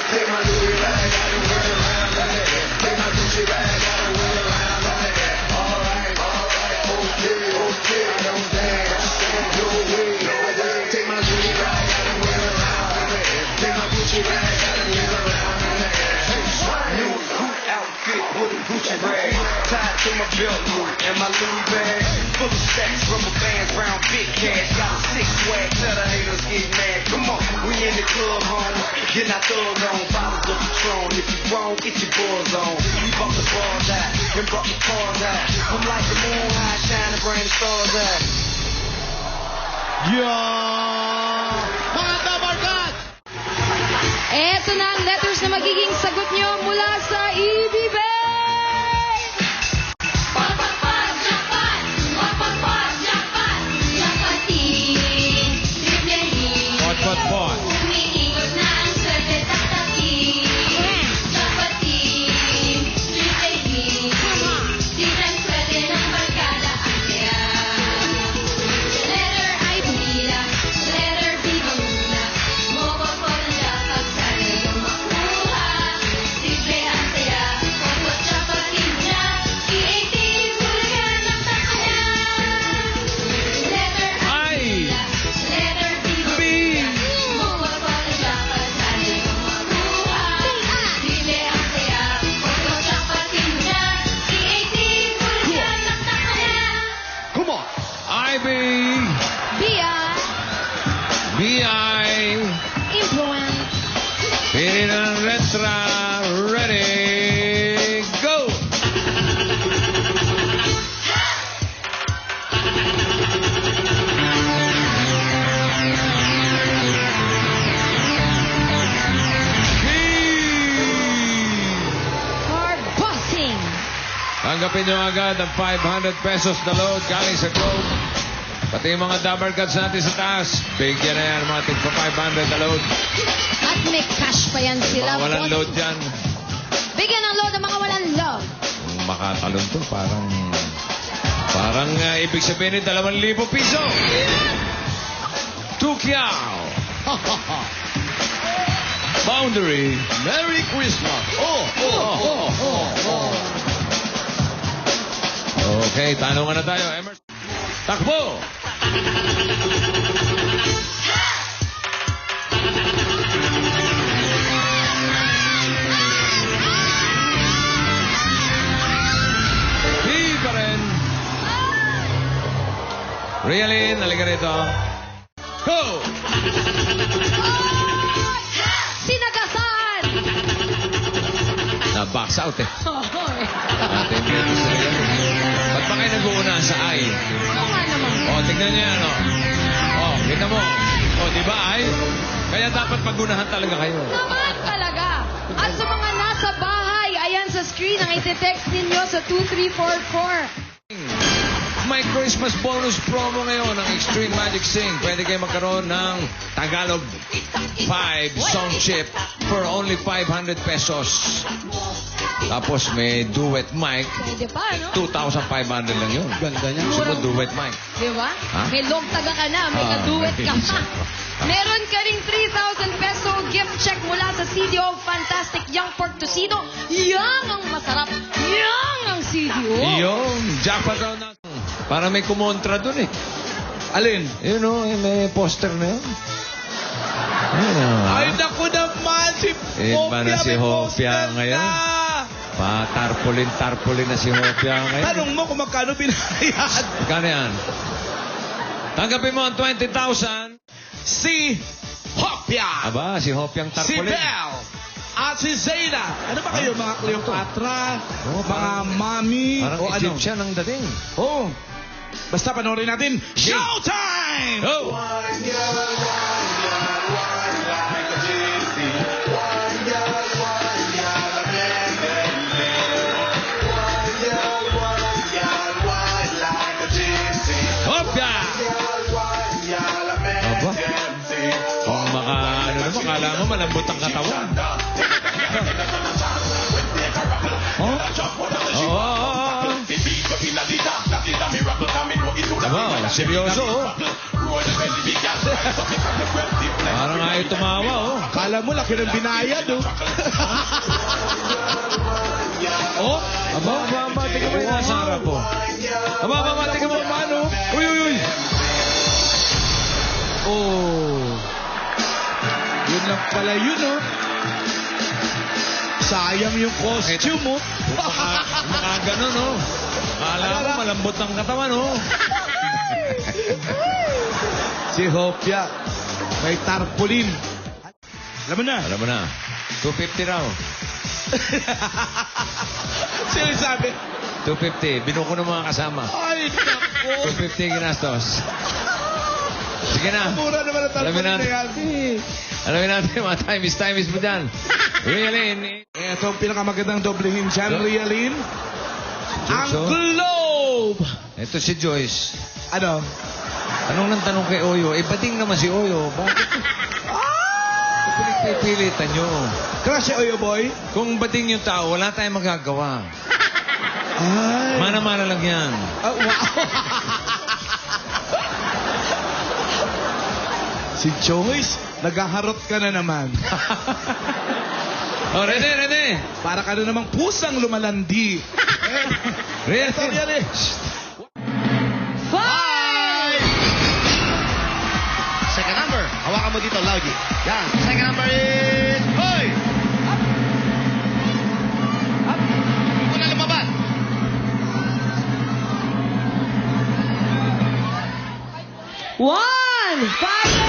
Take my Louis rag, I done went around the head. Take my Gucci rag, I done went around the head. Alright, okay, I don't dance. No way, take my Louis rag, I done went around the head. Take my Gucci rag, I done went around the head. New outfit with a Gucci rag, tied to my belt loop and my Louis bag, full of stacks, rubber bands, round big cash. Got a six swag, tell the haters get mad. Come on, we in the club, home, getting our thugs on, bottles of Patron. If you wrong, get your buzz on. We bought the bars out, and brought the cars out. I'm like the moon high, shining, bring the stars out. Mga kabarkad! Eto na ang letters na magiging sagot nyo mula sa EBB! Pot. Umiikot na ang swerte tatakin. Dapatin, triple B. Tignan swerte ng barkada ang kaya. Letter I Manila, letter B Banguna. Mopopot ang dapat sana yung makuha. Triple ang saya, popot dapatin na. E-18, hulagan ang takana. Letter I Manila, letter B Banguna. Come on! B.I. Influence. Pili na ng letra. Ready, go! Hard bossing. Tanggapin nyo agad ang 500 pesos na load galing sa Globe. Pati yung mga dabarkads natin sa taas, bigyan na yan mga tig pa 500 na load. At may cash pa yan sila. Mga walang boss. load dyan. Bigyan ng load ang mga walang load. Kung makatalon to, parang ibig sabihin 2,000 piso. Tukiao. Boundary. Merry Christmas! Okay, tanungan na tayo. Emerson. Takbo! B pa rin. Realin, halika rito. Go! Sinagasan! Na-box out eh. Atin dito sa Ba't ba kayo nag-uuna sa I? Oo nga naman. O, tignan niyo yan, o. O, kita mo. O, di ba, I? Kaya dapat pag-unahan talaga kayo. Naman talaga. At sa mga nasa bahay, ayan sa screen ang iti-text ninyo sa 2344. May Christmas bonus promo ngayon ng Extreme Magic Sing. Pwede kayo magkaroon ng Tagalog 5 song chip for only 500 pesos. Tapos may duet mic. Pwede pa, no? 2,500 lang yun. Ganda niya. Gusto mo duet mic? Di ba? Ha? May log-taga ka na, may kaduet ka pa. Meron ka ring 3,000 peso gift check mula sa CDO Fantastic Young Pork Tocino. Yang ang masarap. Yang ang CDO. Yung jackpot daw na. Para may kumontra dun eh. Alin? Yun o, may poster na yun. Yun o. Ay, naku naman! Si Iba na si may Hopia poster ngayon. na. Tarpaulin na si Hopia ngayon. Tanong mo kung magkano binayad. Magkano yan? Tanggapin mo ang 20,000. Si Hopia. Aba, si Hopiang Si tarpaulin. Belle. At si Zayda. Ano ba kayo, mga Cleopatra? Oo, mga mami? Parang o ano? Egyptian ang dating. Oo. Basta panoorin natin. Showtime! Oh! Hopia! Aba? Kung ano naman, kala mo malambot ang katawan. Oh? Oo. Aba, seryoso oh. Parang ayaw tumawa, oh. Akala mo, laki ng binayad, oh. Oh, Aba, tingnan mo yung nasa harap, oh. Aba, tingnan mo, paano? Uy. oh. Yun lang pala yun, oh. Sayang yung costume, oh. Mga ganun, oh. Akala ko malambot ang katawan, oh. Si Hopia, may tarpaulin. Alam mo na. 250 raw. Sino yung sabi? 250. Binuko ng mga kasama. Ay, naku. 250 ginastos. Sige na. Mura naman ang tarpaulin na yan. Alamin natin, mga time is mo dyan. Realin. Ito ang pinakamagandang doblehin dyan, Go. Realin. Ang Joyce, oh. globe! Ito si Joyce. Ano? Anong nang tanong kay Oyo? Bading naman si Oyo. Bakit? Pinagpipilitan nyo. Crush si Oyo Boy? Kung bading yung tao, wala tayong magagawa. Ay. Mana-mana lang yan. Wow. Si Joyce, naghaharot ka na naman. Oh, Rene! Para ka na namang pusang lumalandi. Rene! Ito yan eh. 5! Second number. Hawakan mo dito, Loudie. Yan. Second number is... Hoy! Up! Hindi mo na lumabas. One! 5